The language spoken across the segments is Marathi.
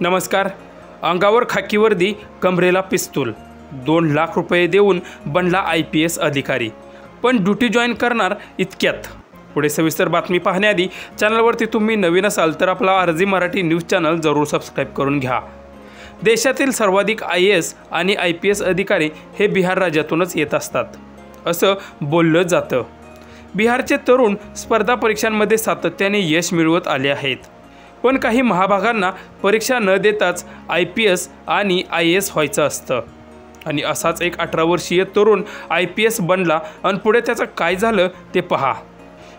नमस्कार. अंगावर खाकी वर्दी, कमरेला पिस्तूल, 2 लाख रुपये देऊन बनला IPS अधिकारी, पण ड्युटी जॉईन करणार इतक्यात. पुढे सविस्तर बातमी पाहण्याआधी चॅनलवरती तुम्ही नवीन असाल तर आपला आरजी मराठी न्यूज चॅनल जरूर सबस्क्राईब करून घ्या. देशातील सर्वाधिक IAS आणि IPS अधिकारी हे बिहार राज्यातूनच येत असतात असं बोललं जातं. बिहारचे तरुण स्पर्धा परीक्षांमध्ये सातत्याने यश मिळवत आले आहेत, पण काही महाभागांना परीक्षा न देताच IPS आणि IAS व्हायचं असतं. आणि असाच एक 18 वर्षीय तरुण IPS बनला आणि पुढे त्याचं काय झालं ते पहा.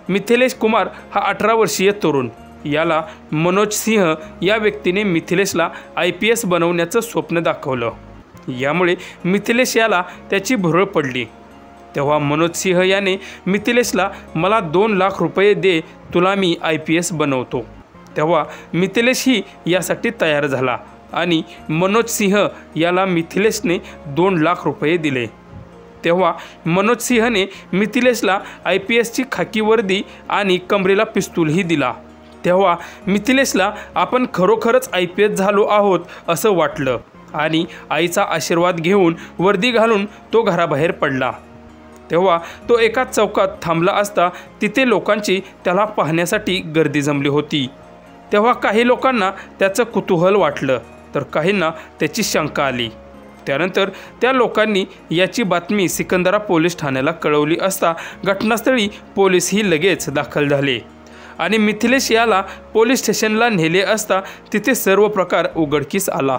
मिथिलेश कुमार हा 18 वर्षीय तरुण, याला मनोज सिंह या व्यक्तीने मिथिलेशला IPS बनवण्याचं स्वप्न दाखवलं. यामुळे मिथिलेश याला त्याची भुरळ पडली. तेव्हा मनोज सिंह याने मिथिलेशला मला 2 लाख रुपये दे, तुला मी IPS बनवतो. तेव्हा मिथिलेशही यासाठी तयार झाला आणि मनोज सिंह याला मिथिलेशने 2 लाख रुपये दिले. तेव्हा मनोज सिंहने मिथिलेशला IPSची खाकी वर्दी आणि कमरेला पिस्तूलही दिला. तेव्हा मिथिलेशला आपण खरोखरच IPS झालो आहोत असं वाटलं आणि आईचा आशीर्वाद घेऊन वर्दी घालून तो घराबाहेर पडला. तेव्हा तो एका चौकात थांबला असता तिथे लोकांची त्याला पाहण्यासाठी गर्दी जमली होती. तेव्हा काही लोकांना त्याचं कुतूहल वाटलं तर काहींना त्याची शंका आली. त्यानंतर त्या लोकांनी याची बातमी सिकंदरा पोलीस ठाण्याला कळवली असता घटनास्थळी पोलीसही लगेच दाखल झाले आणि मिथिलेश याला पोलीस स्टेशनला नेले असता तिथे सर्व प्रकार उघडकीस आला.